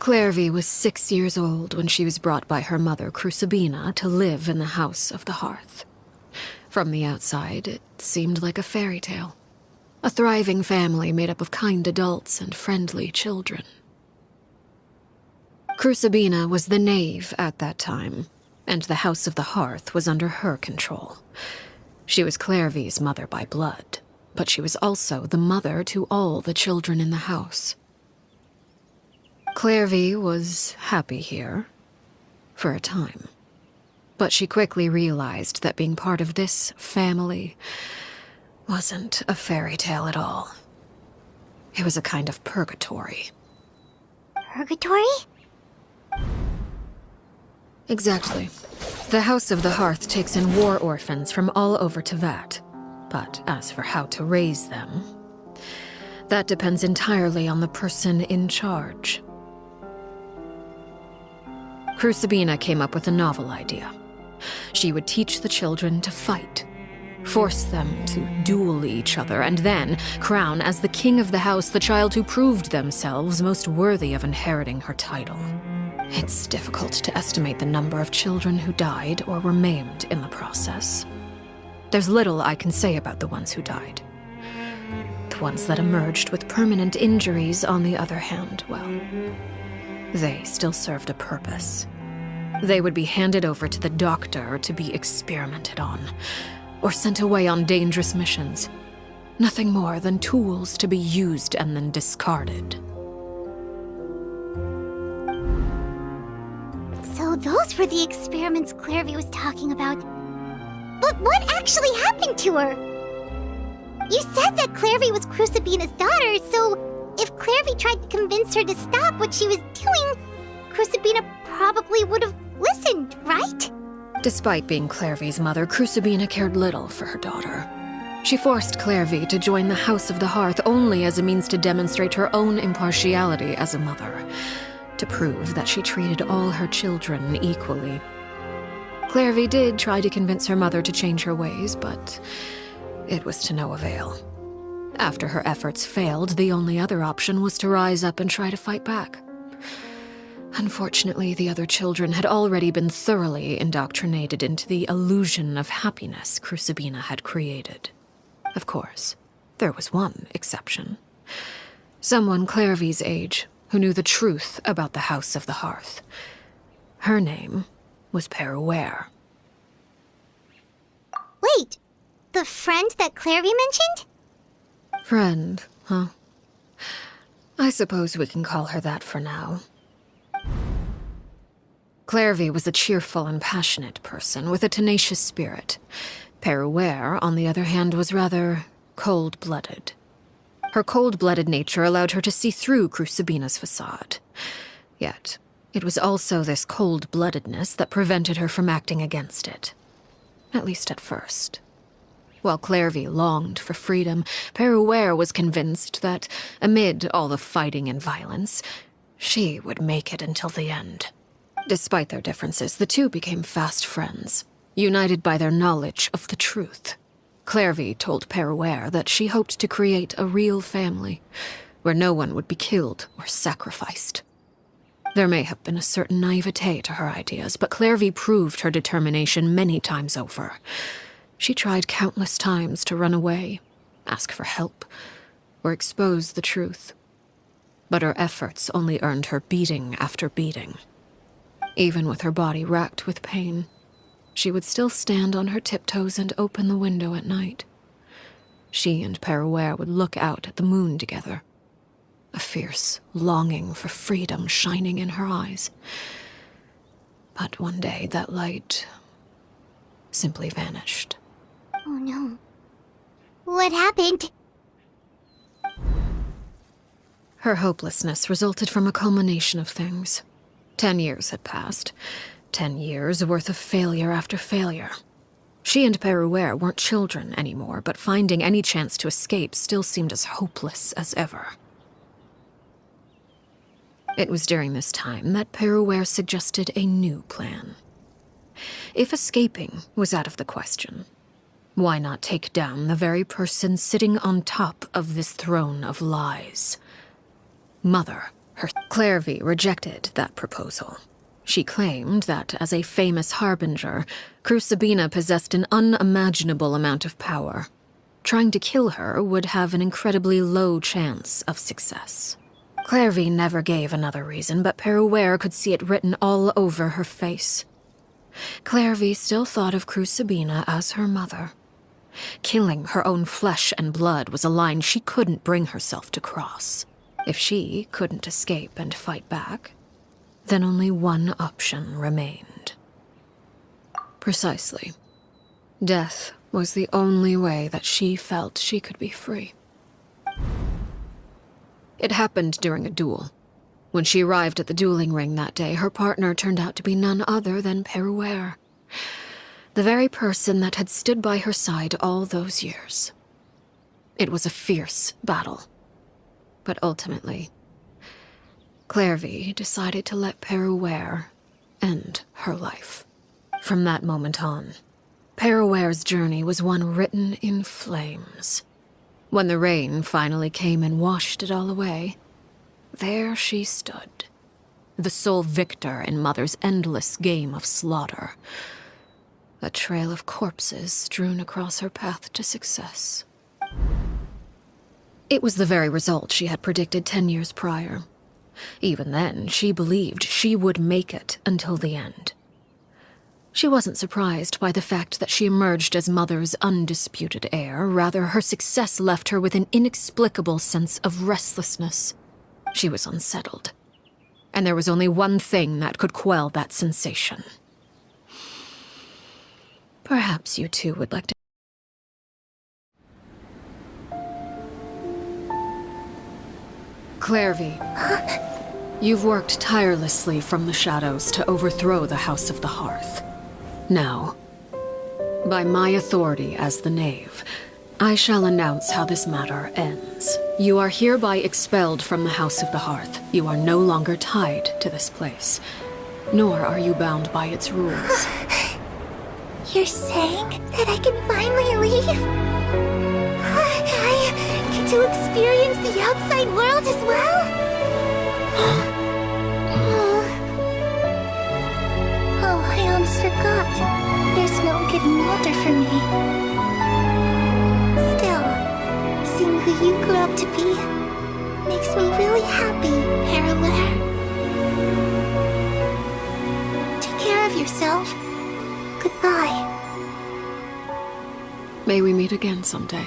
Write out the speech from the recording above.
Clairvy was 6 years old when she was brought by her mother, Crucibina, to live in the House of the Hearth. From the outside, it seemed like a fairy tale. A thriving family made up of kind adults and friendly children. Crucibina was the knave at that time, and the House of the Hearth was under her control. She was Clairvy's mother by blood, but she was also the mother to all the children in the house. Clairvy was happy here, for a time. But she quickly realized that being part of this family wasn't a fairy tale at all. It was a kind of purgatory. Purgatory? Exactly. The House of the Hearth takes in war orphans from all over Tevat. But as for how to raise them, that depends entirely on the person in charge. Crucibina came up with a novel idea. She would teach the children to fight, force them to duel each other, and then crown as the king of the house the child who proved themselves most worthy of inheriting her title. It's difficult to estimate the number of children who died or were maimed in the process. There's little I can say about the ones who died. The ones that emerged with permanent injuries, on the other hand, well, they still served a purpose. They would be handed over to the doctor to be experimented on, or sent away on dangerous missions. Nothing more than tools to be used and then discarded. So those were the experiments Clairvy was talking about. But what actually happened to her? You said that Clairvy was Crucibina's daughter, so if Clairvy tried to convince her to stop what she was doing, Crucibina probably would have listened, right? Despite being Clairvy's mother, Crucibina cared little for her daughter. She forced Clairvy to join the House of the Hearth only as a means to demonstrate her own impartiality as a mother, to prove that she treated all her children equally. Clairvy did try to convince her mother to change her ways, but it was to no avail. After her efforts failed, the only other option was to rise up and try to fight back. Unfortunately, the other children had already been thoroughly indoctrinated into the illusion of happiness Crucibina had created. Of course, there was one exception. Someone Clairvy's age who knew the truth about the House of the Hearth. Her name was Peruere. Wait, the friend that Clairvy mentioned? Friend, huh? I suppose we can call her that for now. Clairvy was a cheerful and passionate person with a tenacious spirit. Peruere, on the other hand, was rather cold-blooded. Her cold-blooded nature allowed her to see through Crucibina's facade. Yet, it was also this cold-bloodedness that prevented her from acting against it. At least at first. While Clairvy longed for freedom, Peruere was convinced that, amid all the fighting and violence, she would make it until the end. Despite their differences, the two became fast friends, united by their knowledge of the truth. Clairvy told Peruere that she hoped to create a real family, where no one would be killed or sacrificed. There may have been a certain naivete to her ideas, but Clairvy proved her determination many times over. She tried countless times to run away, ask for help, or expose the truth. But her efforts only earned her beating after beating. Even with her body racked with pain, she would still stand on her tiptoes and open the window at night. She and Peruere would look out at the moon together, a fierce longing for freedom shining in her eyes. But one day that light simply vanished. Oh no. What happened? Her hopelessness resulted from a culmination of things. 10 years had passed. 10 years worth of failure after failure. She and Peruere weren't children anymore, but finding any chance to escape still seemed as hopeless as ever. It was during this time that Peruere suggested a new plan. If escaping was out of the question, why not take down the very person sitting on top of this throne of lies? Mother Clairvy rejected that proposal. She claimed that, as a famous harbinger, Crucibina possessed an unimaginable amount of power. Trying to kill her would have an incredibly low chance of success. Clairvy never gave another reason, but Peruere could see it written all over her face. Clairvy still thought of Crucibina as her mother. Killing her own flesh and blood was a line she couldn't bring herself to cross. If she couldn't escape and fight back, then only one option remained. Precisely. Death was the only way that she felt she could be free. It happened during a duel. When she arrived at the dueling ring that day, her partner turned out to be none other than Peruere, the very person that had stood by her side all those years. It was a fierce battle. But ultimately, Clairvy decided to let Peruere end her life. From that moment on, Peruere's journey was one written in flames. When the rain finally came and washed it all away, there she stood, the sole victor in Mother's endless game of slaughter, a trail of corpses strewn across her path to success. It was the very result she had predicted 10 years prior. Even then, she believed she would make it until the end. She wasn't surprised by the fact that she emerged as Mother's undisputed heir. Rather, her success left her with an inexplicable sense of restlessness. She was unsettled, and there was only one thing that could quell that sensation. Perhaps you two would like to... Clairvy, you've worked tirelessly from the shadows to overthrow the House of the Hearth. Now, by my authority as the Knave, I shall announce how this matter ends. You are hereby expelled from the House of the Hearth. You are no longer tied to this place, nor are you bound by its rules. You're saying that I can finally leave? I get to experience the outside world as well? Oh, I almost forgot. There's no getting older for me. Still, seeing who you grew up to be makes me really happy, Peruere. Take care of yourself. Goodbye. May we meet again someday.